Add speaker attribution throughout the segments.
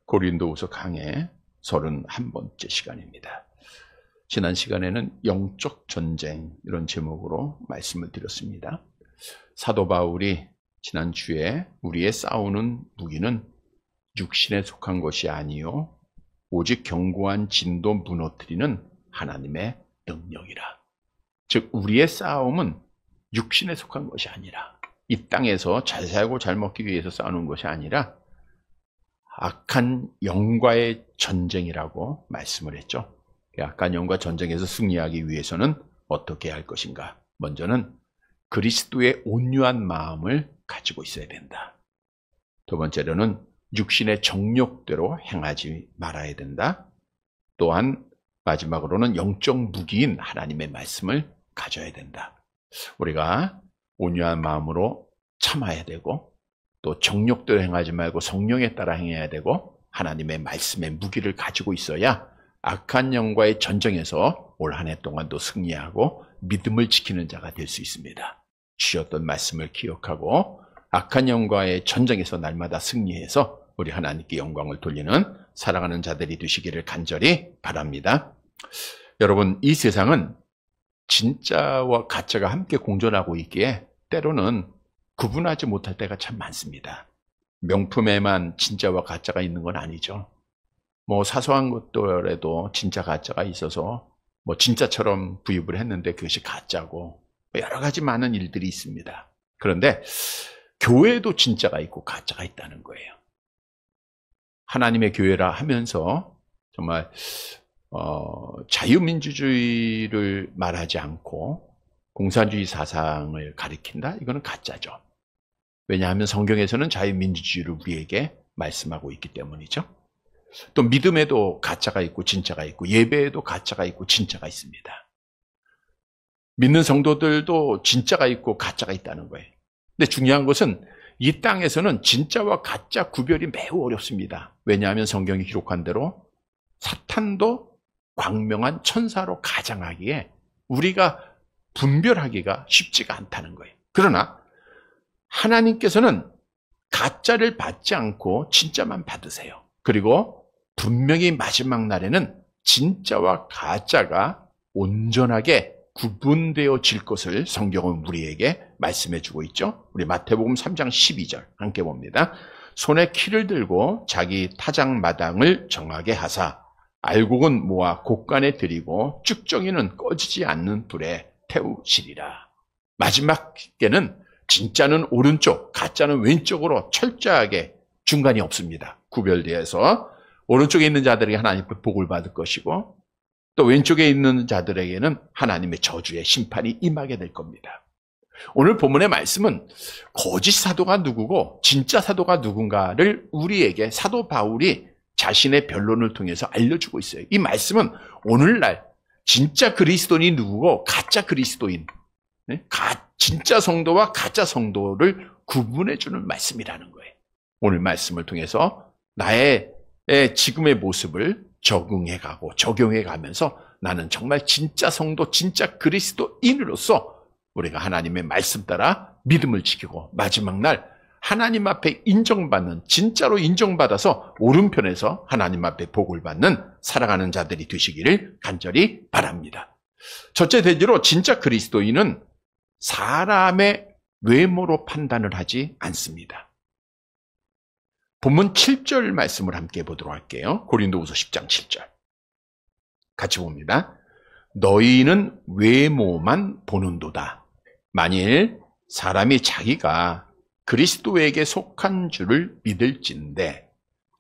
Speaker 1: 고린도후서 강의 31번째 시간입니다. 지난 시간에는 영적 전쟁 이런 제목으로 말씀을 드렸습니다. 사도 바울이 지난주에 우리의 싸우는 무기는 육신에 속한 것이 아니요 오직 견고한 진도 무너뜨리는 하나님의 능력이라. 즉 우리의 싸움은 육신에 속한 것이 아니라 이 땅에서 잘 살고 잘 먹기 위해서 싸우는 것이 아니라 악한 영과의 전쟁이라고 말씀을 했죠. 악한 영과 전쟁에서 승리하기 위해서는 어떻게 할 것인가? 먼저는 그리스도의 온유한 마음을 가지고 있어야 된다. 두 번째로는 육신의 정욕대로 행하지 말아야 된다. 또한 마지막으로는 영적 무기인 하나님의 말씀을 가져야 된다. 우리가 온유한 마음으로 참아야 되고 또 정욕대로 행하지 말고 성령에 따라 행해야 되고 하나님의 말씀의 무기를 가지고 있어야 악한 영과의 전쟁에서 올 한 해 동안도 승리하고 믿음을 지키는 자가 될 수 있습니다. 주셨던 말씀을 기억하고 악한 영과의 전쟁에서 날마다 승리해서 우리 하나님께 영광을 돌리는 사랑하는 자들이 되시기를 간절히 바랍니다. 여러분, 이 세상은 진짜와 가짜가 함께 공존하고 있기에 때로는 구분하지 못할 때가 참 많습니다. 명품에만 진짜와 가짜가 있는 건 아니죠. 사소한 것들에도 진짜 가짜가 있어서 진짜처럼 부입을 했는데 그것이 가짜고 여러 가지 많은 일들이 있습니다. 그런데 교회도 진짜가 있고 가짜가 있다는 거예요. 하나님의 교회라 하면서 정말 자유민주주의를 말하지 않고 공산주의 사상을 가리킨다? 이거는 가짜죠. 왜냐하면 성경에서는 자유민주주의를 우리에게 말씀하고 있기 때문이죠. 또 믿음에도 가짜가 있고 진짜가 있고 예배에도 가짜가 있고 진짜가 있습니다. 믿는 성도들도 진짜가 있고 가짜가 있다는 거예요. 근데 중요한 것은 이 땅에서는 진짜와 가짜 구별이 매우 어렵습니다. 왜냐하면 성경이 기록한 대로 사탄도 광명한 천사로 가장하기에 우리가 분별하기가 쉽지가 않다는 거예요. 그러나 하나님께서는 가짜를 받지 않고 진짜만 받으세요. 그리고 분명히 마지막 날에는 진짜와 가짜가 온전하게 구분되어질 것을 성경은 우리에게 말씀해 주고 있죠. 우리 마태복음 3장 12절 함께 봅니다. 손에 키를 들고 자기 타작마당을 정하게 하사 알곡은 모아 곡간에 들이고 쭉정이는 꺼지지 않는 불에 태우시리라. 마지막에는 진짜는 오른쪽, 가짜는 왼쪽으로 철저하게 중간이 없습니다. 구별되어서 오른쪽에 있는 자들에게 하나님의 복을 받을 것이고 또 왼쪽에 있는 자들에게는 하나님의 저주의 심판이 임하게 될 겁니다. 오늘 본문의 말씀은 거짓 사도가 누구고 진짜 사도가 누군가를 우리에게 사도 바울이 자신의 변론을 통해서 알려주고 있어요. 이 말씀은 오늘날 진짜 그리스도인이 누구고 가짜 그리스도인, 진짜 성도와 가짜 성도를 구분해주는 말씀이라는 거예요. 오늘 말씀을 통해서 나의 지금의 모습을 적응해가고 적용해가면서 나는 정말 진짜 성도, 진짜 그리스도인으로서 우리가 하나님의 말씀 따라 믿음을 지키고 마지막 날 하나님 앞에 인정받는, 진짜로 인정받아서 오른편에서 하나님 앞에 복을 받는 사랑하는 자들이 되시기를 간절히 바랍니다. 첫째 대지로 진짜 그리스도인은 사람의 외모로 판단을 하지 않습니다. 본문 7절 말씀을 함께 보도록 할게요. 고린도후서 10장 7절. 같이 봅니다. 너희는 외모만 보는도다. 만일 사람이 자기가 그리스도에게 속한 줄을 믿을진대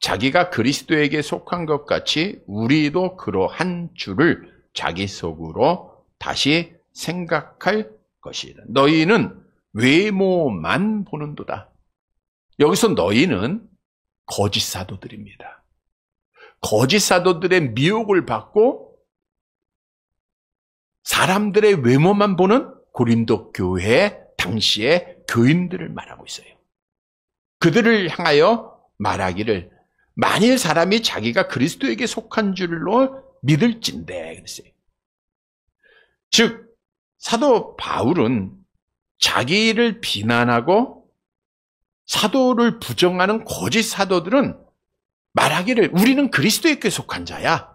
Speaker 1: 자기가 그리스도에게 속한 것 같이 우리도 그러한 줄을 자기 속으로 다시 생각할 것이다. 너희는 외모만 보는도다. 여기서 너희는 거짓 사도들입니다. 거짓 사도들의 미혹을 받고 사람들의 외모만 보는 고린도 교회 당시의 교인들을 말하고 있어요. 그들을 향하여 말하기를 만일 사람이 자기가 그리스도에게 속한 줄로 믿을진대 그랬어요. 즉 사도 바울은 자기를 비난하고 사도를 부정하는 거짓 사도들은 말하기를 우리는 그리스도에게 속한 자야.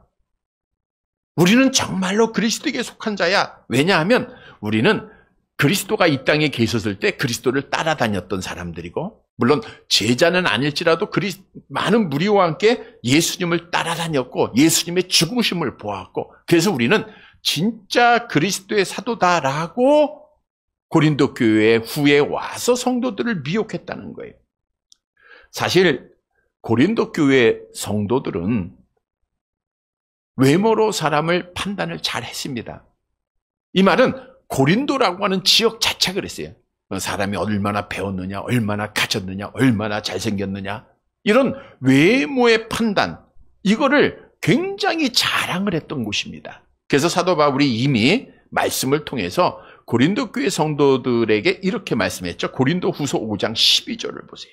Speaker 1: 우리는 정말로 그리스도에게 속한 자야. 왜냐하면 우리는 그리스도가 이 땅에 계셨을 때 그리스도를 따라다녔던 사람들이고, 물론 제자는 아닐지라도 많은 무리와 함께 예수님을 따라다녔고 예수님의 죽으심을 보았고, 그래서 우리는 진짜 그리스도의 사도다라고 고린도 교회 후에 와서 성도들을 미혹했다는 거예요. 사실 고린도 교회 성도들은 외모로 사람을 판단을 잘 했습니다. 이 말은 고린도라고 하는 지역 자체가 그랬어요. 사람이 얼마나 배웠느냐, 얼마나 가졌느냐, 얼마나 잘생겼느냐, 이런 외모의 판단, 이거를 굉장히 자랑을 했던 곳입니다. 그래서 사도 바울이 이미 말씀을 통해서 고린도 교회 성도들에게 이렇게 말씀했죠. 고린도 후서 5장 12절을 보세요.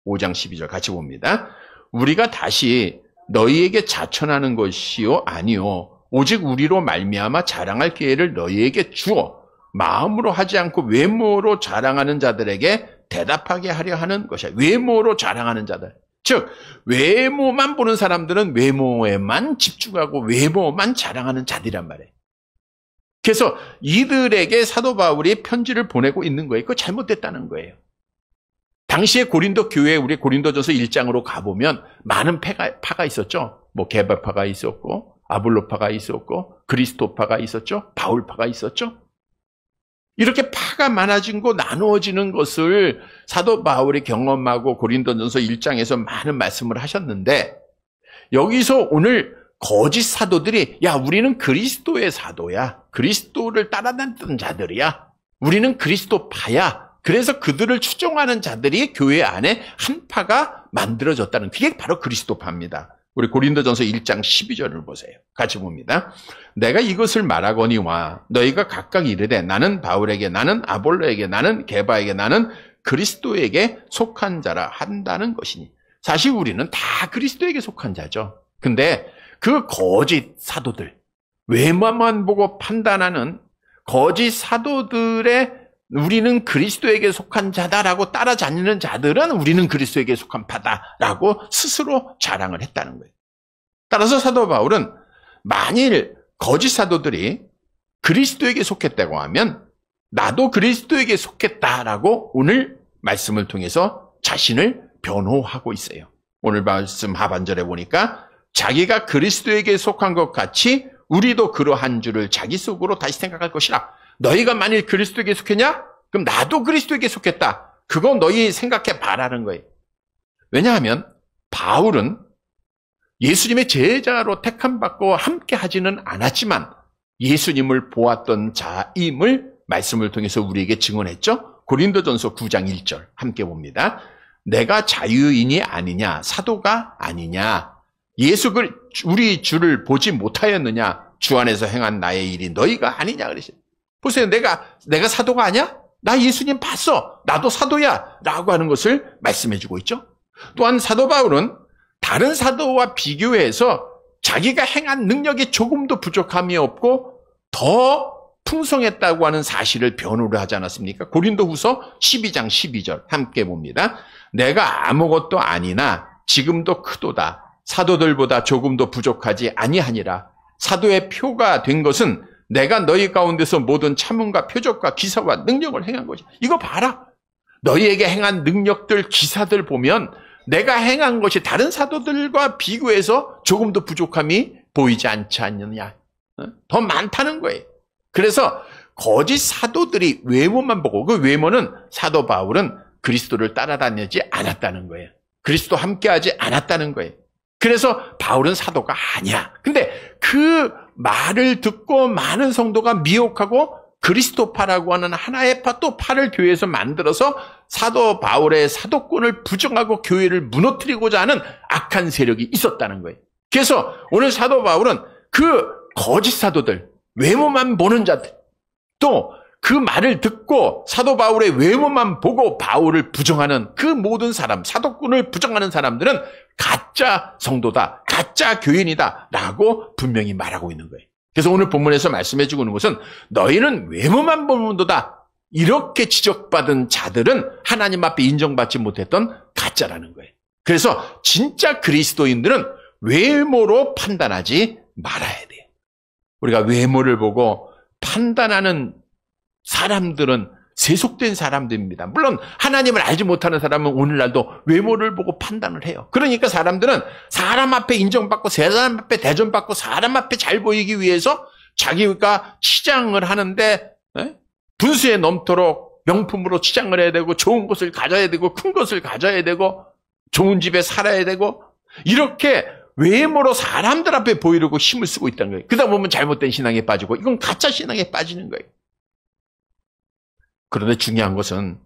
Speaker 1: 5장 12절 같이 봅니다. 우리가 다시 너희에게 자천하는 것이요 아니요 오직 우리로 말미암아 자랑할 기회를 너희에게 주어 마음으로 하지 않고 외모로 자랑하는 자들에게 대답하게 하려 하는 것이야. 외모로 자랑하는 자들, 즉 외모만 보는 사람들은 외모에만 집중하고 외모만 자랑하는 자들이란 말이에요. 그래서 이들에게 사도 바울이 편지를 보내고 있는 거예요. 그거 잘못됐다는 거예요. 당시에 고린도 교회에 우리 고린도전서 1장으로 가보면 많은 파가 있었죠. 뭐 게바파가 있었고 아볼로파가 있었고 그리스도파가 있었죠. 바울파가 있었죠. 이렇게 파가 많아진 거 나누어지는 것을 사도 바울이 경험하고 고린도전서 1장에서 많은 말씀을 하셨는데, 여기서 오늘 거짓 사도들이 야 우리는 그리스도의 사도야, 그리스도를 따라다녔던 자들이야, 우리는 그리스도파야, 그래서 그들을 추종하는 자들이 교회 안에 한 파가 만들어졌다는, 그게 바로 그리스도파입니다. 우리 고린도전서 1장 12절을 보세요. 같이 봅니다. 내가 이것을 말하거니와 너희가 각각 이르되 나는 바울에게, 나는 아볼로에게, 나는 게바에게, 나는 그리스도에게 속한 자라 한다는 것이니. 사실 우리는 다 그리스도에게 속한 자죠. 근데 그 거짓 사도들, 외모만 보고 판단하는 거짓 사도들의 우리는 그리스도에게 속한 자다라고 따라다니는 자들은 우리는 그리스도에게 속한 파다라고 스스로 자랑을 했다는 거예요. 따라서 사도 바울은 만일 거짓 사도들이 그리스도에게 속했다고 하면 나도 그리스도에게 속했다라고 오늘 말씀을 통해서 자신을 변호하고 있어요. 오늘 말씀 하반절에 보니까 자기가 그리스도에게 속한 것 같이 우리도 그러한 줄을 자기 속으로 다시 생각할 것이라. 너희가 만일 그리스도에게 속했냐? 그럼 나도 그리스도에게 속했다. 그거 너희 생각해 봐라는 거예요. 왜냐하면 바울은 예수님의 제자로 택함받고 함께 하지는 않았지만 예수님을 보았던 자임을 말씀을 통해서 우리에게 증언했죠. 고린도전서 9장 1절 함께 봅니다. 내가 자유인이 아니냐, 사도가 아니냐, 우리 주를 보지 못하였느냐, 주 안에서 행한 나의 일이 너희가 아니냐 그러시죠. 보세요. 내가 사도가 아니야? 나 예수님 봤어. 나도 사도야. 라고 하는 것을 말씀해주고 있죠. 또한 사도 바울은 다른 사도와 비교해서 자기가 행한 능력이 조금도 부족함이 없고 더 풍성했다고 하는 사실을 변호를 하지 않았습니까? 고린도후서 12장 12절 함께 봅니다. 내가 아무것도 아니나 지금도 크도다. 사도들보다 조금도 부족하지 아니하니라. 사도의 표가 된 것은 내가 너희 가운데서 모든 참음과 표적과 기사와 능력을 행한 것이. 이거 봐라. 너희에게 행한 능력들, 기사들 보면 내가 행한 것이 다른 사도들과 비교해서 조금도 부족함이 보이지 않지 않느냐. 더 많다는 거예요. 그래서 거짓 사도들이 외모만 보고, 그 외모는 사도 바울은 그리스도를 따라다니지 않았다는 거예요. 그리스도 함께하지 않았다는 거예요. 그래서 바울은 사도가 아니야. 근데 그 말을 듣고 많은 성도가 미혹하고 그리스도파라고 하는 하나의 파, 또 파를 교회에서 만들어서 사도 바울의 사도권을 부정하고 교회를 무너뜨리고자 하는 악한 세력이 있었다는 거예요. 그래서 오늘 사도 바울은 그 거짓 사도들, 외모만 보는 자들, 또 그 말을 듣고 사도 바울의 외모만 보고 바울을 부정하는 그 모든 사람, 사도권을 부정하는 사람들은 가짜 성도다, 가짜 교인이다 라고 분명히 말하고 있는 거예요. 그래서 오늘 본문에서 말씀해 주고 있는 것은 너희는 외모만 보는 도다, 이렇게 지적받은 자들은 하나님 앞에 인정받지 못했던 가짜라는 거예요. 그래서 진짜 그리스도인들은 외모로 판단하지 말아야 돼요. 우리가 외모를 보고 판단하는 사람들은 세속된 사람들입니다. 물론 하나님을 알지 못하는 사람은 오늘날도 외모를 보고 판단을 해요. 그러니까 사람들은 사람 앞에 인정받고 사람 앞에 대접받고 사람 앞에 잘 보이기 위해서 자기가 치장을 하는데 분수에 넘도록 명품으로 치장을 해야 되고 좋은 곳을 가져야 되고 큰 것을 가져야 되고 좋은 집에 살아야 되고 이렇게 외모로 사람들 앞에 보이려고 힘을 쓰고 있다는 거예요. 그러다 보면 잘못된 신앙에 빠지고 이건 가짜 신앙에 빠지는 거예요. 그런데 중요한 것은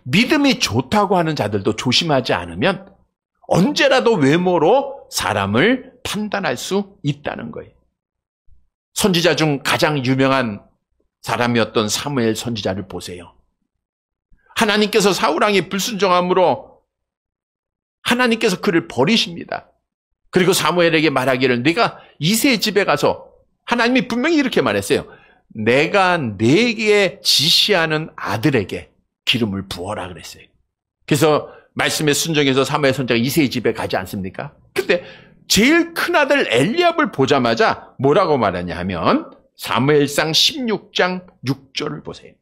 Speaker 1: 믿음이 좋다고 하는 자들도 조심하지 않으면 언제라도 외모로 사람을 판단할 수 있다는 거예요. 선지자 중 가장 유명한 사람이었던 사무엘 선지자를 보세요. 하나님께서 사울 왕의 불순종함으로 하나님께서 그를 버리십니다. 그리고 사무엘에게 말하기를 네가 이새의 집에 가서 하나님이 분명히 이렇게 말했어요. 내가 네게 지시하는 아들에게 기름을 부어라 그랬어요. 그래서 말씀에 순종해서 사무엘 선지자가 이새의 집에 가지 않습니까? 근데 제일 큰 아들 엘리압을 보자마자 뭐라고 말하냐 하면 사무엘상 16장 6절을 보세요.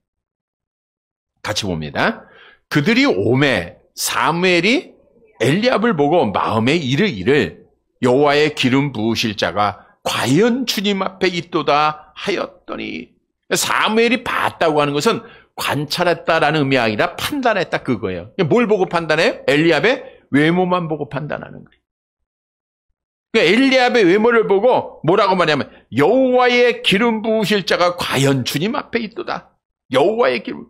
Speaker 1: 같이 봅니다. 그들이 오매 사무엘이 엘리압을 보고 마음에 이르기를 여호와의 기름 부으실 자가 과연 주님 앞에 있도다 하였더니 사무엘이 봤다고 하는 것은 관찰했다라는 의미가 아니라 판단했다 그거예요. 뭘 보고 판단해요? 엘리압의 외모만 보고 판단하는 거예요. 엘리압의 외모를 보고 뭐라고 말하냐면 여호와의 기름 부으실 자가 과연 주님 앞에 있도다. 여호와의 기름.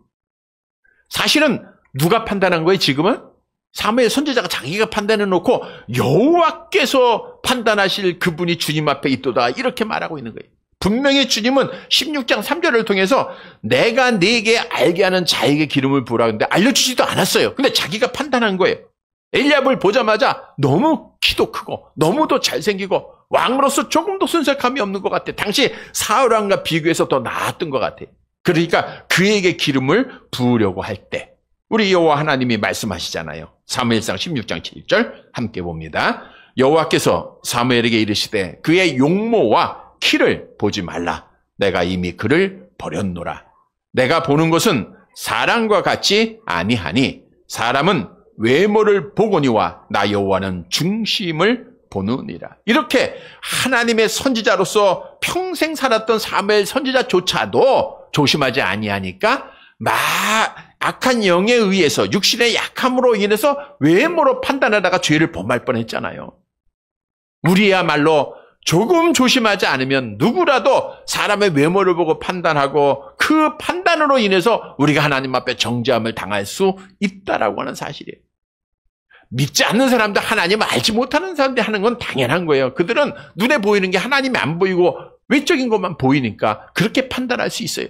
Speaker 1: 사실은 누가 판단한 거예요 지금은? 사무엘 선지자가 자기가 판단해 놓고 여호와께서 판단하실 그분이 주님 앞에 있도다 이렇게 말하고 있는 거예요. 분명히 주님은 16장 3절을 통해서 내가 네게 알게 하는 자에게 기름을 부으라 했는데 알려주지도 않았어요. 근데 자기가 판단한 거예요. 엘리압을 보자마자 너무 키도 크고 너무도 잘생기고 왕으로서 조금도 순색함이 없는 것 같아. 당시 사울 왕과 비교해서 더 나았던 것 같아. 그러니까 그에게 기름을 부으려고 할 때 우리 여호와 하나님이 말씀하시잖아요. 사무엘상 16장 7절 함께 봅니다. 여호와께서 사무엘에게 이르시되 그의 용모와 키를 보지 말라. 내가 이미 그를 버렸노라. 내가 보는 것은 사람과 같지 아니하니 사람은 외모를 보거니와 나 여호와는 중심을 보느니라. 이렇게 하나님의 선지자로서 평생 살았던 사무엘 선지자조차도 조심하지 아니하니까 악한 영에 의해서 육신의 약함으로 인해서 외모로 판단하다가 죄를 범할 뻔했잖아요. 우리야말로 조금 조심하지 않으면 누구라도 사람의 외모를 보고 판단하고 그 판단으로 인해서 우리가 하나님 앞에 정죄함을 당할 수 있다라고 하는 사실이에요. 믿지 않는 사람들, 하나님을 알지 못하는 사람들이 하는 건 당연한 거예요. 그들은 눈에 보이는 게 하나님이 안 보이고 외적인 것만 보이니까 그렇게 판단할 수 있어요.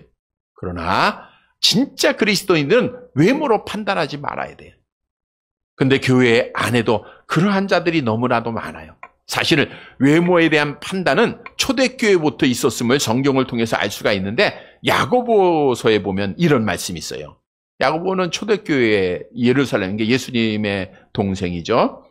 Speaker 1: 그러나 진짜 그리스도인들은 외모로 판단하지 말아야 돼요. 근데 교회 안에도 그러한 자들이 너무나도 많아요. 사실은 외모에 대한 판단은 초대교회부터 있었음을 성경을 통해서 알 수가 있는데 야고보서에 보면 이런 말씀이 있어요. 야고보는 초대교회 예루살렘, 예수님의 동생이죠.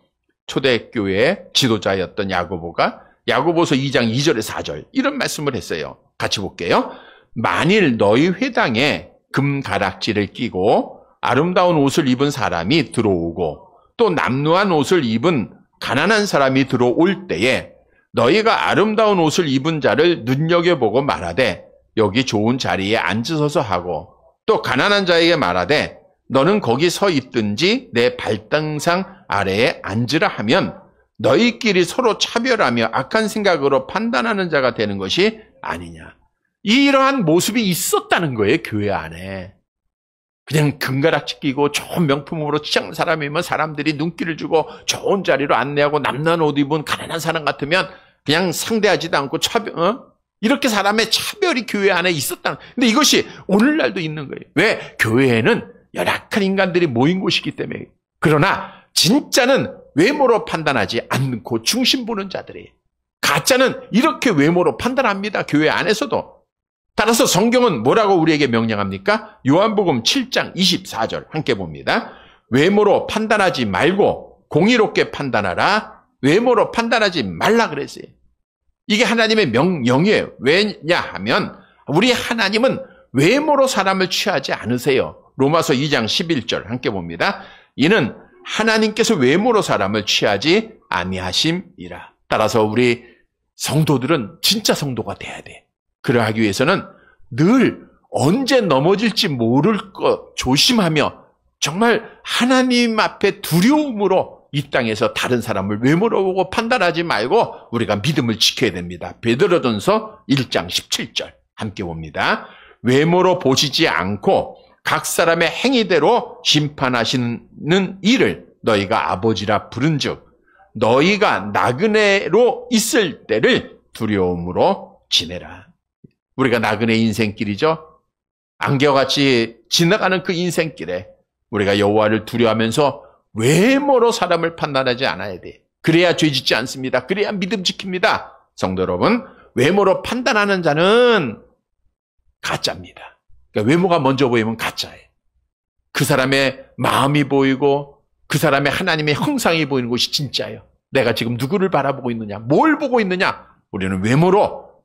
Speaker 1: 초대교회 지도자였던 야고보가 야고보서 2장 2절에 4절 이런 말씀을 했어요. 같이 볼게요. 만일 너희 회당에 금가락지를 끼고 아름다운 옷을 입은 사람이 들어오고 또 남루한 옷을 입은 가난한 사람이 들어올 때에 너희가 아름다운 옷을 입은 자를 눈여겨보고 말하되 여기 좋은 자리에 앉으소서 하고 또 가난한 자에게 말하되 너는 거기 서 있든지 내 발등상 아래에 앉으라 하면 너희끼리 서로 차별하며 악한 생각으로 판단하는 자가 되는 것이 아니냐. 이러한 모습이 있었다는 거예요. 교회 안에. 그냥 금가락지 끼고 좋은 명품으로 치장한 사람이면 사람들이 눈길을 주고 좋은 자리로 안내하고 남는 옷 입은 가난한 사람 같으면 그냥 상대하지도 않고 이렇게 사람의 차별이 교회 안에 있었다는. 근데 이것이 오늘날도 있는 거예요. 왜? 교회에는 열악한 인간들이 모인 곳이기 때문에. 그러나 진짜는 외모로 판단하지 않고 중심 보는 자들이에요. 가짜는 이렇게 외모로 판단합니다. 교회 안에서도. 따라서 성경은 뭐라고 우리에게 명령합니까? 요한복음 7장 24절 함께 봅니다. 외모로 판단하지 말고 공의롭게 판단하라. 외모로 판단하지 말라 그랬어요. 이게 하나님의 명령이에요. 왜냐하면 우리 하나님은 외모로 사람을 취하지 않으세요. 로마서 2장 11절 함께 봅니다. 이는 하나님께서 외모로 사람을 취하지 아니하심이라. 따라서 우리 성도들은 진짜 성도가 돼야 돼. 그러하기 위해서는 늘 언제 넘어질지 모를 것 조심하며 정말 하나님 앞에 두려움으로 이 땅에서 다른 사람을 외모로 보고 판단하지 말고 우리가 믿음을 지켜야 됩니다. 베드로전서 1장 17절 함께 봅니다. 외모로 보시지 않고 각 사람의 행위대로 심판하시는 일을 너희가 아버지라 부른즉 너희가 나그네로 있을 때를 두려움으로 지내라. 우리가 나그네 인생길이죠. 안개같이 지나가는 그 인생길에 우리가 여호와를 두려워하면서 외모로 사람을 판단하지 않아야 돼. 그래야 죄짓지 않습니다. 그래야 믿음 지킵니다. 성도 여러분, 외모로 판단하는 자는 가짜입니다. 그러니까 외모가 먼저 보이면 가짜예요. 그 사람의 마음이 보이고 그 사람의 하나님의 형상이 보이는 것이 진짜예요. 내가 지금 누구를 바라보고 있느냐, 뭘 보고 있느냐. 우리는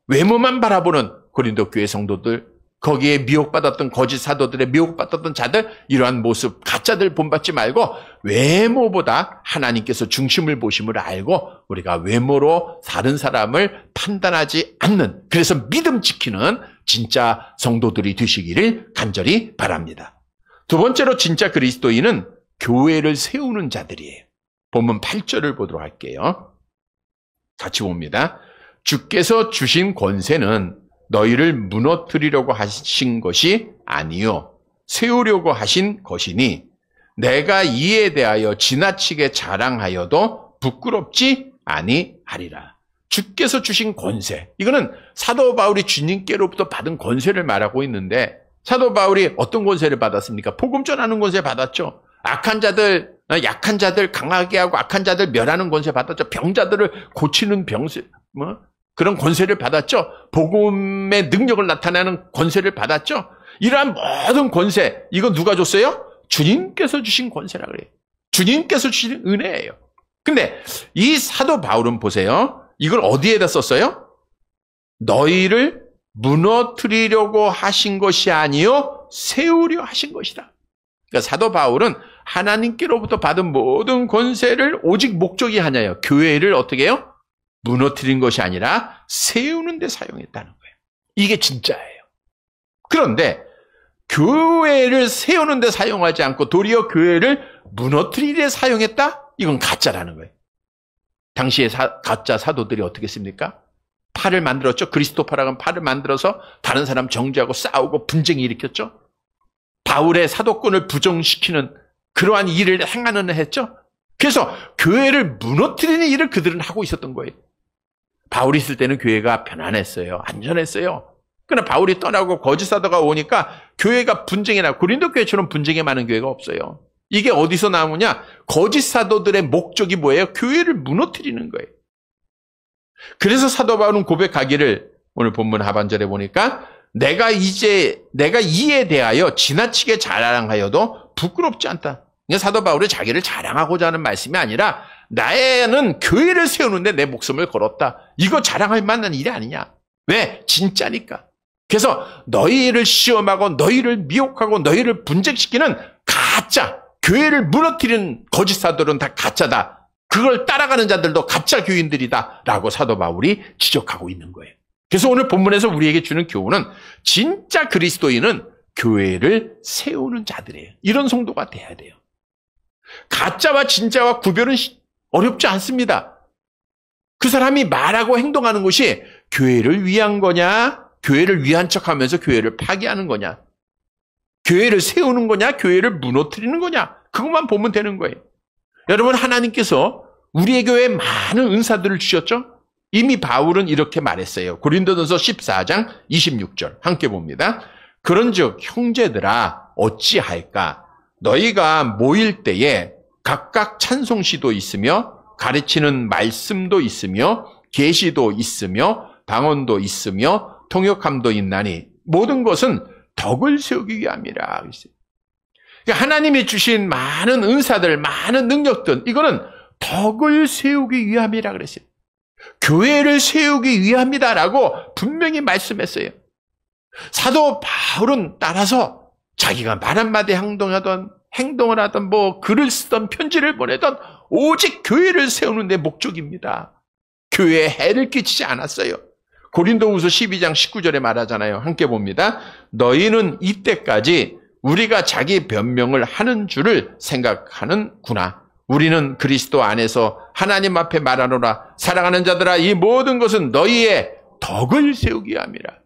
Speaker 1: 외모만 바라보는 고린도 교회 성도들, 거기에 미혹받았던 거짓 사도들의 미혹받았던 자들, 이러한 모습, 가짜들 본받지 말고 외모보다 하나님께서 중심을 보심을 알고 우리가 외모로 다른 사람을 판단하지 않는, 그래서 믿음 지키는 진짜 성도들이 되시기를 간절히 바랍니다. 두 번째로 진짜 그리스도인은 교회를 세우는 자들이에요. 본문 8절을 보도록 할게요. 같이 봅니다. 주께서 주신 권세는 너희를 무너뜨리려고 하신 것이 아니요 세우려고 하신 것이니 내가 이에 대하여 지나치게 자랑하여도 부끄럽지 아니하리라. 주께서 주신 권세, 이거는 사도 바울이 주님께로부터 받은 권세를 말하고 있는데, 사도 바울이 어떤 권세를 받았습니까? 복음 전하는 권세 받았죠. 약한 자들 강하게 하고 악한 자들 멸하는 권세 받았죠. 병자들을 고치는 그런 권세를 받았죠. 복음의 능력을 나타내는 권세를 받았죠. 이러한 모든 권세, 이거 누가 줬어요? 주님께서 주신 권세라 그래요. 주님께서 주신 은혜예요. 근데 이 사도 바울은 보세요. 이걸 어디에다 썼어요? 너희를 무너뜨리려고 하신 것이 아니요 세우려 하신 것이다. 그러니까 사도 바울은 하나님께로부터 받은 모든 권세를 오직 목적이 하나예요. 교회를 어떻게 해요? 무너뜨린 것이 아니라 세우는 데 사용했다는 거예요. 이게 진짜예요. 그런데 교회를 세우는 데 사용하지 않고 도리어 교회를 무너뜨리는 데 사용했다? 이건 가짜라는 거예요. 당시에 가짜 사도들이 어떻게 했습니까? 팔을 만들었죠. 그리스도파라는 팔을 만들어서 다른 사람 정죄하고 싸우고 분쟁이 일으켰죠. 바울의 사도권을 부정시키는 그러한 일을 행하는 했죠. 그래서 교회를 무너뜨리는 일을 그들은 하고 있었던 거예요. 바울이 있을 때는 교회가 편안했어요. 안전했어요. 그러나 바울이 떠나고 거짓 사도가 오니까 교회가 분쟁이 나고, 고린도 교회처럼 분쟁이 많은 교회가 없어요. 이게 어디서 나오냐? 거짓 사도들의 목적이 뭐예요? 교회를 무너뜨리는 거예요. 그래서 사도 바울은 고백하기를 오늘 본문 하반절에 보니까 내가 이에 대하여 지나치게 자랑하여도 부끄럽지 않다. 그러니까 사도 바울이 자기를 자랑하고자 하는 말씀이 아니라 나는 교회를 세우는데 내 목숨을 걸었다. 이거 자랑할 만한 일이 아니냐. 왜? 진짜니까. 그래서 너희를 시험하고 너희를 미혹하고 너희를 분쟁시키는 가짜, 교회를 무너뜨리는 거짓 사도는 다 가짜다. 그걸 따라가는 자들도 가짜 교인들이다 라고 사도 바울이 지적하고 있는 거예요. 그래서 오늘 본문에서 우리에게 주는 교훈은 진짜 그리스도인은 교회를 세우는 자들이에요. 이런 성도가 돼야 돼요. 가짜와 진짜와 구별은 어렵지 않습니다. 그 사람이 말하고 행동하는 것이 교회를 위한 거냐, 교회를 위한 척하면서 교회를 파괴하는 거냐, 교회를 세우는 거냐, 교회를 무너뜨리는 거냐, 그것만 보면 되는 거예요. 여러분, 하나님께서 우리의 교회에 많은 은사들을 주셨죠? 이미 바울은 이렇게 말했어요. 고린도전서 14장 26절 함께 봅니다. 그런즉 형제들아 어찌할까? 너희가 모일 때에 각각 찬송시도 있으며 가르치는 말씀도 있으며 계시도 있으며 방언도 있으며 통역함도 있나니 모든 것은 덕을 세우기 위함이라. 그러니까 하나님이 주신 많은 은사들, 많은 능력들, 이거는 덕을 세우기 위함이라 그랬어요. 교회를 세우기 위함이다라고 분명히 말씀했어요. 사도 바울은 따라서 자기가 말 한마디 행동을 하던 글을 쓰던 편지를 보내던 오직 교회를 세우는 데 목적입니다. 교회에 해를 끼치지 않았어요. 고린도후서 12장 19절에 말하잖아요. 함께 봅니다. 너희는 이때까지 우리가 자기 변명을 하는 줄을 생각하는구나. 우리는 그리스도 안에서 하나님 앞에 말하노라. 사랑하는 자들아, 이 모든 것은 너희의 덕을 세우기 위함이라.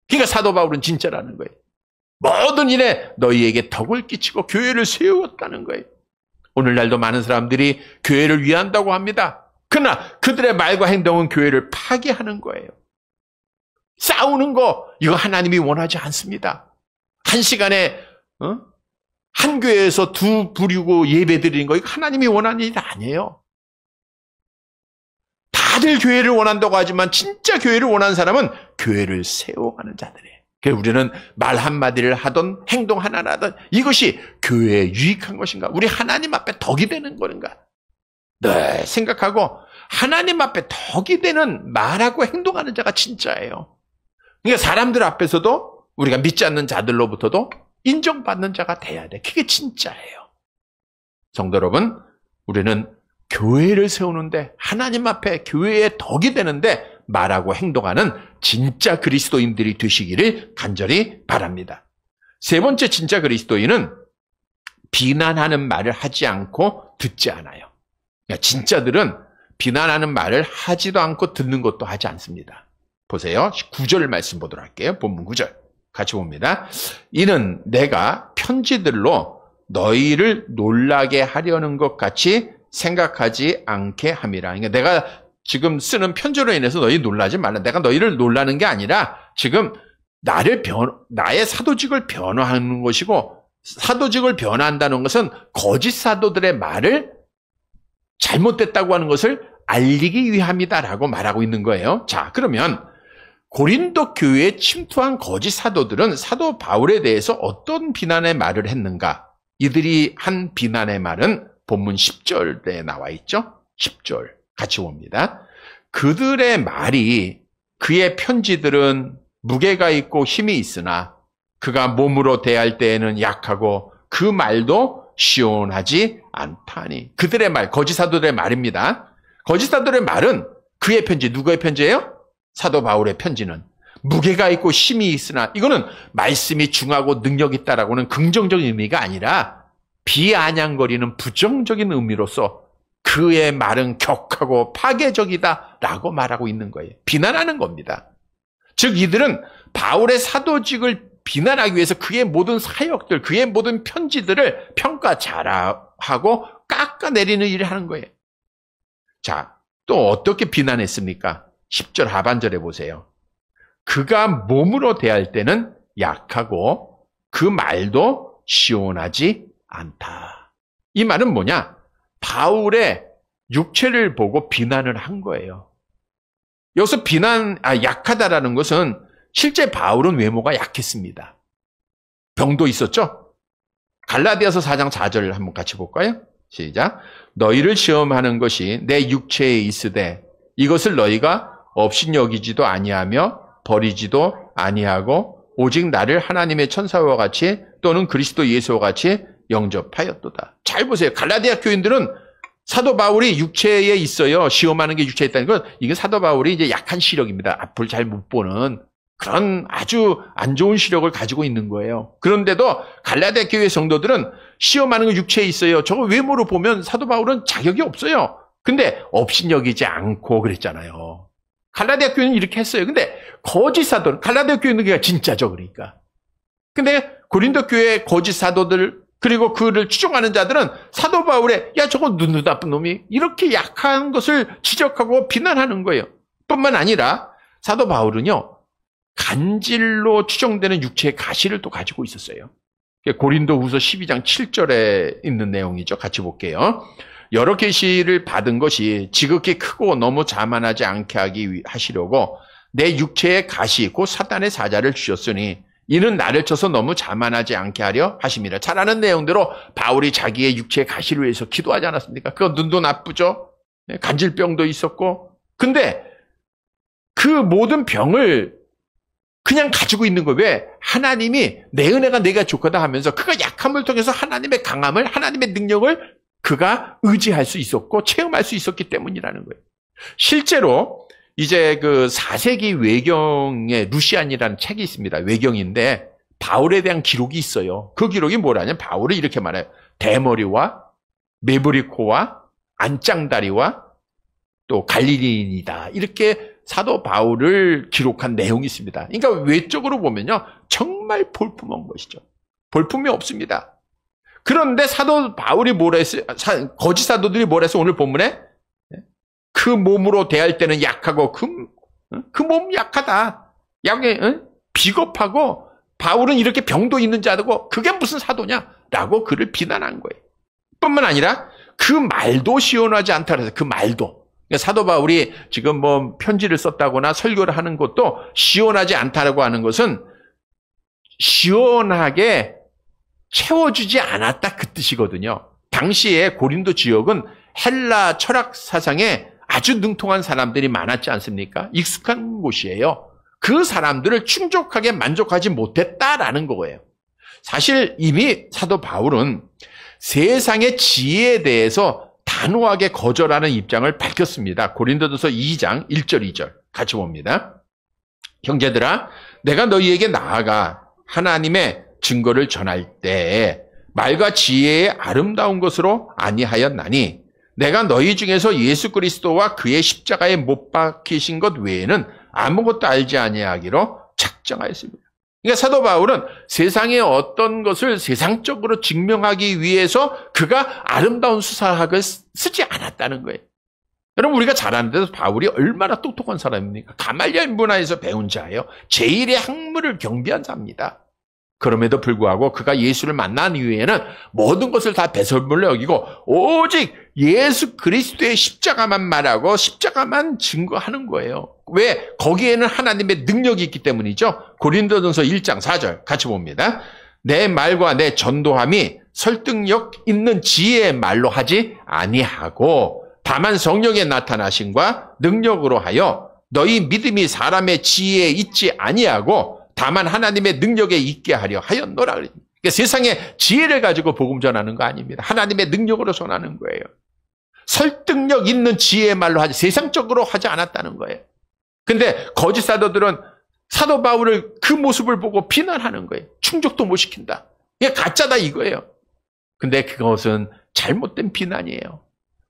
Speaker 1: 그러니까 사도 바울은 진짜라는 거예요. 모든 일에 너희에게 덕을 끼치고 교회를 세웠다는 거예요. 오늘날도 많은 사람들이 교회를 위한다고 합니다. 그러나 그들의 말과 행동은 교회를 파괴하는 거예요. 싸우는 거, 이거 하나님이 원하지 않습니다. 한 시간에 한 교회에서 두 부리고 예배 드리는 거, 이거 하나님이 원하는 일이 아니에요. 다들 교회를 원한다고 하지만 진짜 교회를 원하는 사람은 교회를 세워가는 자들이에요. 그래서 우리는 말 한마디를 하던 행동 하나를 하던 이것이 교회에 유익한 것인가? 우리 하나님 앞에 덕이 되는 건가? 네, 생각하고 하나님 앞에 덕이 되는 말하고 행동하는 자가 진짜예요. 그러니까 사람들 앞에서도 우리가 믿지 않는 자들로부터도 인정받는 자가 돼야 돼. 그게 진짜예요. 성도 여러분, 우리는 교회를 세우는데 하나님 앞에 교회의 덕이 되는데 말하고 행동하는 진짜 그리스도인들이 되시기를 간절히 바랍니다. 세 번째 진짜 그리스도인은 비난하는 말을 하지 않고 듣지 않아요. 그러니까 진짜들은 비난하는 말을 하지도 않고 듣는 것도 하지 않습니다. 보세요. 9절 말씀 보도록 할게요. 본문 9절. 같이 봅니다. 이는 내가 편지들로 너희를 놀라게 하려는 것 같이 생각하지 않게 함이라. 그러니까 내가 지금 쓰는 편지로 인해서 너희 놀라지 말라. 내가 너희를 놀라는 게 아니라 지금 나의 사도직을 변화하는 것이고, 사도직을 변화한다는 것은 거짓 사도들의 말을 잘못됐다고 하는 것을 알리기 위함이다라고 말하고 있는 거예요. 자, 그러면 고린도 교회에 침투한 거짓 사도들은 사도 바울에 대해서 어떤 비난의 말을 했는가? 이들이 한 비난의 말은 본문 10절에 나와 있죠? 10절 같이 봅니다. 그들의 말이 그의 편지들은 무게가 있고 힘이 있으나 그가 몸으로 대할 때에는 약하고 그 말도 시원하지 않다니. 그들의 말, 거짓 사도들의 말입니다. 거짓 사도들의 말은 그의 편지, 누구의 편지예요? 사도 바울의 편지는 무게가 있고 힘이 있으나, 이거는 말씀이 중하고 능력 있다라고는 긍정적인 의미가 아니라 비아냥거리는 부정적인 의미로서 그의 말은 격하고 파괴적이다라고 말하고 있는 거예요. 비난하는 겁니다. 즉 이들은 바울의 사도직을 비난하기 위해서 그의 모든 사역들, 그의 모든 편지들을 평가자하고 깎아내리는 일을 하는 거예요. 자, 또 어떻게 비난했습니까? 10절 하반절에 보세요. 그가 몸으로 대할 때는 약하고 그 말도 시원하지 않다. 이 말은 뭐냐? 바울의 육체를 보고 비난을 한 거예요. 여기서 약하다라는 것은 실제 바울은 외모가 약했습니다. 병도 있었죠? 갈라디아서 4장 4절을 한번 같이 볼까요? 시작. 너희를 시험하는 것이 내 육체에 있으되 이것을 너희가 업신여기지도 아니하며 버리지도 아니하고 오직 나를 하나님의 천사와 같이 또는 그리스도 예수와 같이 영접하였도다. 잘 보세요. 갈라디아 교인들은 사도 바울이 육체에 있어요. 시험하는 게 육체에 있다는 건 이게 사도 바울이 이제 약한 시력입니다. 앞을 잘 못 보는 그런 아주 안 좋은 시력을 가지고 있는 거예요. 그런데도 갈라디아 교회 성도들은 시험하는 게 육체에 있어요. 저거 외모로 보면 사도 바울은 자격이 없어요. 근데 업신여기지 않고 그랬잖아요. 갈라디아 교회는 이렇게 했어요. 근데 거짓 사도, 갈라디아 교회는 그게 진짜죠, 그러니까. 근데 고린도 교회 거짓 사도들 그리고 그를 추종하는 자들은 사도 바울의 저거 눈 나쁜 놈이 이렇게 약한 것을 지적하고 비난하는 거예요. 뿐만 아니라 사도 바울은요, 간질로 추정되는 육체의 가시를 또 가지고 있었어요. 고린도후서 12장 7절에 있는 내용이죠. 같이 볼게요. 여러 계시를 받은 것이 지극히 크고 너무 자만하지 않게 하시려고 내 육체의 가시 곧 사탄의 사자를 주셨으니 이는 나를 쳐서 너무 자만하지 않게 하려 하심이라. 잘 아는 내용대로 바울이 자기의 육체의 가시를 위해서 기도하지 않았습니까? 그거 눈도 나쁘죠? 간질병도 있었고. 근데 그 모든 병을 그냥 가지고 있는 거예요. 왜? 하나님이 내 은혜가 내가 좋거다 하면서 그가 약함을 통해서 하나님의 강함을, 하나님의 능력을 그가 의지할 수 있었고 체험할 수 있었기 때문이라는 거예요. 실제로 이제 그 4세기 외경의 루시안이라는 책이 있습니다. 외경인데 바울에 대한 기록이 있어요. 그 기록이 뭐라냐면 바울이 이렇게 말해요. 대머리와 메브리코와 안짱다리와 또 갈릴리인이다. 이렇게 사도 바울을 기록한 내용이 있습니다. 그러니까 외적으로 보면요. 정말 볼품한 것이죠. 볼품이 없습니다. 그런데 사도 바울이 뭐라 했어요? 거짓 사도들이 뭐라 했어요? 오늘 본문에? 그 몸으로 대할 때는 약하고 그 몸 약하다. 비겁하고 바울은 이렇게 병도 있는 자고 그게 무슨 사도냐라고 그를 비난한 거예요. 뿐만 아니라 그 말도 시원하지 않다 그래서 그 말도. 그러니까 사도 바울이 지금 뭐 편지를 썼다거나 설교를 하는 것도 시원하지 않다라고 하는 것은 시원하게 채워주지 않았다 그 뜻이거든요. 당시에 고린도 지역은 헬라 철학 사상에 아주 능통한 사람들이 많았지 않습니까? 익숙한 곳이에요. 그 사람들을 충족하게 만족하지 못했다라는 거예요. 사실 이미 사도 바울은 세상의 지혜에 대해서 단호하게 거절하는 입장을 밝혔습니다. 고린도전서 2장 1절 2절 같이 봅니다. 형제들아 내가 너희에게 나아가 하나님의 증거를 전할 때 말과 지혜의 아름다운 것으로 아니하였나니 내가 너희 중에서 예수 그리스도와 그의 십자가에 못 박히신 것 외에는 아무것도 알지 아니하기로 작정하였습니다. 그러니까 사도 바울은 세상의 어떤 것을 세상적으로 증명하기 위해서 그가 아름다운 수사학을 쓰지 않았다는 거예요. 여러분 우리가 잘 아는데도 바울이 얼마나 똑똑한 사람입니까? 가말리엘 문화에서 배운 자예요. 제1의 학문을 경비한 자입니다. 그럼에도 불구하고 그가 예수를 만난 이후에는 모든 것을 다 배설물로 여기고 오직 예수 그리스도의 십자가만 말하고 십자가만 증거하는 거예요. 왜? 거기에는 하나님의 능력이 있기 때문이죠. 고린도전서 1장 4절 같이 봅니다. 내 말과 내 전도함이 설득력 있는 지혜의 말로 하지 아니하고 다만 성령의 나타나심과 능력으로 하여 너희 믿음이 사람의 지혜에 있지 아니하고 다만 하나님의 능력에 있게 하려 하였노라. 그러니까 세상의 지혜를 가지고 복음 전하는 거 아닙니다. 하나님의 능력으로 전하는 거예요. 설득력 있는 지혜의 말로 하지 세상적으로 하지 않았다는 거예요. 근데 거짓 사도들은 사도 바울을 그 모습을 보고 비난하는 거예요. 충족도 못 시킨다. 이게 가짜다 이거예요. 근데 그것은 잘못된 비난이에요.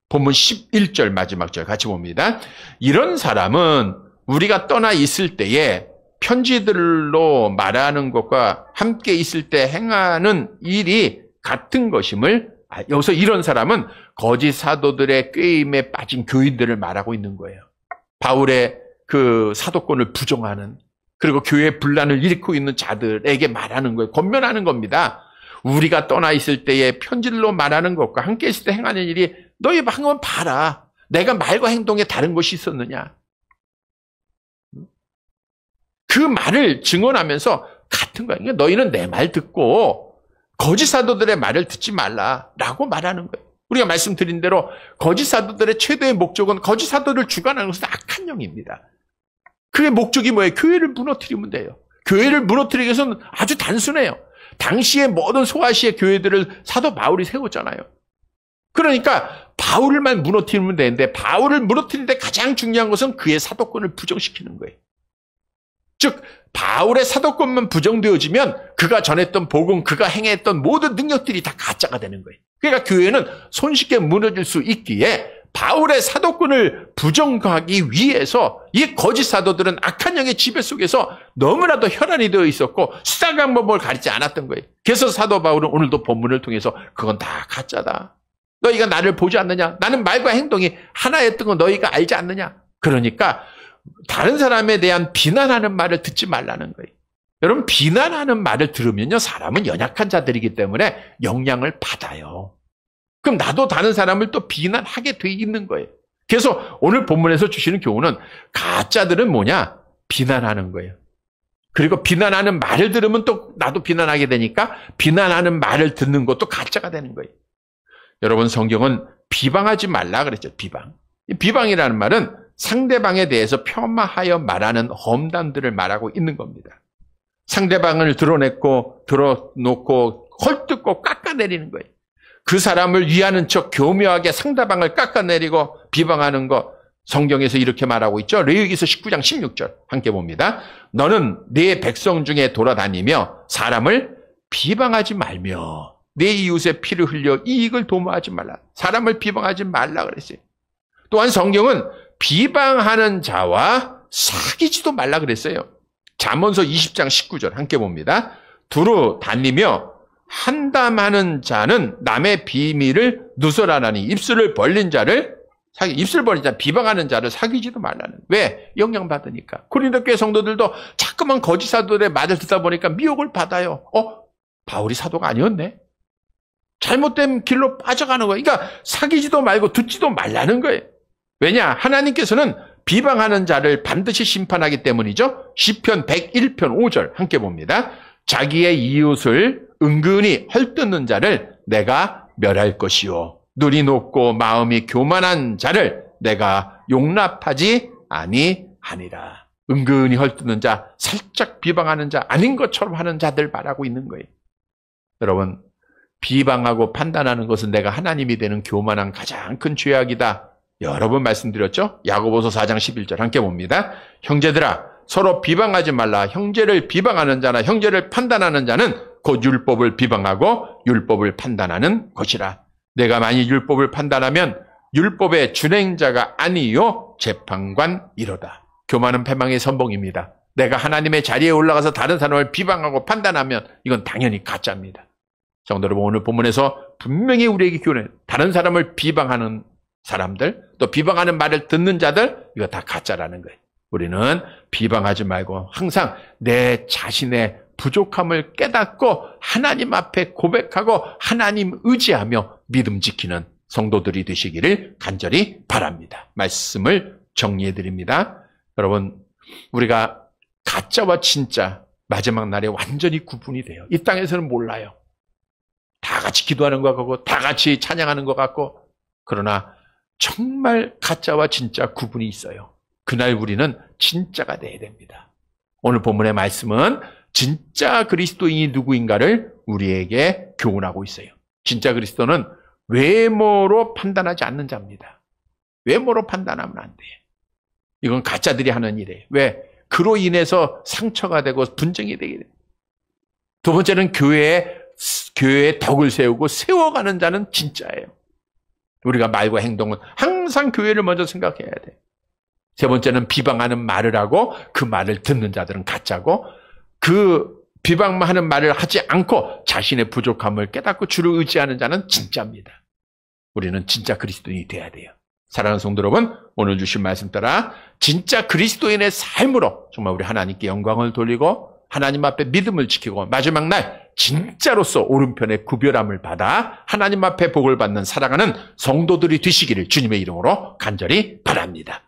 Speaker 1: 본문 11절 마지막 절 같이 봅니다. 이런 사람은 우리가 떠나 있을 때에 편지들로 말하는 것과 함께 있을 때 행하는 일이 같은 것임을 여기서 이런 사람은 거짓 사도들의 꾀임에 빠진 교인들을 말하고 있는 거예요. 바울의 그 사도권을 부정하는 그리고 교회 분란을 일으키고 있는 자들에게 말하는 거예요. 권면하는 겁니다. 우리가 떠나 있을 때에 편지들로 말하는 것과 함께 있을 때 행하는 일이 너희 방금 봐라. 내가 말과 행동에 다른 것이 있었느냐. 그 말을 증언하면서 같은 거예요. 그러니까 너희는 내 말 듣고 거짓 사도들의 말을 듣지 말라라고 말하는 거예요. 우리가 말씀드린 대로 거짓 사도들의 최대의 목적은 거짓 사도를 주관하는 것은 악한 영입니다. 그의 목적이 뭐예요? 교회를 무너뜨리면 돼요. 교회를 무너뜨리기 위해서는 아주 단순해요. 당시의 모든 소아시아 교회들을 사도 바울이 세웠잖아요. 그러니까 바울만 무너뜨리면 되는데 바울을 무너뜨리는데 가장 중요한 것은 그의 사도권을 부정시키는 거예요. 즉 바울의 사도권만 부정되어지면 그가 전했던 복음, 그가 행했던 모든 능력들이 다 가짜가 되는 거예요. 그러니까 교회는 손쉽게 무너질 수 있기에 바울의 사도권을 부정하기 위해서 이 거짓 사도들은 악한 영의 지배 속에서 너무나도 혈안이 되어 있었고 수사 방법을 가리지 않았던 거예요. 그래서 사도 바울은 오늘도 본문을 통해서 그건 다 가짜다. 너희가 나를 보지 않느냐? 나는 말과 행동이 하나였던 거 너희가 알지 않느냐? 그러니까 다른 사람에 대한 비난하는 말을 듣지 말라는 거예요. 여러분 비난하는 말을 들으면요 사람은 연약한 자들이기 때문에 영향을 받아요. 그럼 나도 다른 사람을 또 비난하게 돼 있는 거예요. 그래서 오늘 본문에서 주시는 교훈은 가짜들은 뭐냐? 비난하는 거예요. 그리고 비난하는 말을 들으면 또 나도 비난하게 되니까 비난하는 말을 듣는 것도 가짜가 되는 거예요. 여러분 성경은 비방하지 말라 그랬죠. 비방. 이 비방이라는 말은 상대방에 대해서 폄하하여 말하는 험담들을 말하고 있는 겁니다. 상대방을 드러놓고 헐뜯고 깎아내리는 거예요. 그 사람을 위하는 척 교묘하게 상대방을 깎아내리고 비방하는 거, 성경에서 이렇게 말하고 있죠. 레위기서 19장 16절 함께 봅니다. 너는 네 백성 중에 돌아다니며 사람을 비방하지 말며 내 이웃의 피를 흘려 이익을 도모하지 말라. 사람을 비방하지 말라 그랬어요. 또한 성경은 비방하는 자와 사귀지도 말라 그랬어요. 잠언서 20장 19절 함께 봅니다. 두루 다니며 한담하는 자는 남의 비밀을 누설하나니 입술을 벌린 자 비방하는 자를 사귀지도 말라는. 왜? 영향받으니까. 고린도 교회 성도들도 자꾸만 거짓 사도들의 말을 듣다 보니까 미혹을 받아요. 바울이 사도가 아니었네. 잘못된 길로 빠져가는 거예요. 그러니까 사귀지도 말고 듣지도 말라는 거예요. 왜냐? 하나님께서는 비방하는 자를 반드시 심판하기 때문이죠. 시편 101편 5절 함께 봅니다. 자기의 이웃을 은근히 헐뜯는 자를 내가 멸할 것이요. 눈이 높고 마음이 교만한 자를 내가 용납하지 아니하니라. 은근히 헐뜯는 자, 살짝 비방하는 자, 아닌 것처럼 하는 자들 말하고 있는 거예요. 여러분, 비방하고 판단하는 것은 내가 하나님이 되는 교만한 가장 큰 죄악이다. 여러 번 말씀드렸죠? 야고보서 4장 11절 함께 봅니다. 형제들아 서로 비방하지 말라. 형제를 비방하는 자나 형제를 판단하는 자는 곧 율법을 비방하고 율법을 판단하는 것이라. 내가 만일 율법을 판단하면 율법의 준행자가 아니요 재판관이로다. 교만은 패망의 선봉입니다. 내가 하나님의 자리에 올라가서 다른 사람을 비방하고 판단하면 이건 당연히 가짜입니다. 성도 여러분, 오늘 본문에서 분명히 우리에게 교훈해요. 다른 사람을 비방하는 사람들, 또 비방하는 말을 듣는 자들, 이거 다 가짜라는 거예요. 우리는 비방하지 말고 항상 내 자신의 부족함을 깨닫고 하나님 앞에 고백하고 하나님 의지하며 믿음 지키는 성도들이 되시기를 간절히 바랍니다. 말씀을 정리해 드립니다. 여러분, 우리가 가짜와 진짜 마지막 날에 완전히 구분이 돼요. 이 땅에서는 몰라요. 다 같이 기도하는 것 같고 다 같이 찬양하는 것 같고, 그러나 정말 가짜와 진짜 구분이 있어요. 그날 우리는 진짜가 돼야 됩니다. 오늘 본문의 말씀은 진짜 그리스도인이 누구인가를 우리에게 교훈하고 있어요. 진짜 그리스도는 외모로 판단하지 않는 자입니다. 외모로 판단하면 안 돼요. 이건 가짜들이 하는 일이에요. 왜? 그로 인해서 상처가 되고 분쟁이 되게 돼요. 두 번째는 교회에 덕을 세우고 세워가는 자는 진짜예요. 우리가 말과 행동은 항상 교회를 먼저 생각해야 돼요. 세 번째는 비방하는 말을 하고 그 말을 듣는 자들은 가짜고, 그 비방하는 말을 하지 않고 자신의 부족함을 깨닫고 주를 의지하는 자는 진짜입니다. 우리는 진짜 그리스도인이 돼야 돼요. 사랑하는 성도 여러분, 오늘 주신 말씀 따라 진짜 그리스도인의 삶으로 정말 우리 하나님께 영광을 돌리고 하나님 앞에 믿음을 지키고 마지막 날 진짜로서 오른편의 구별함을 받아 하나님 앞에 복을 받는 살아가는 성도들이 되시기를 주님의 이름으로 간절히 바랍니다.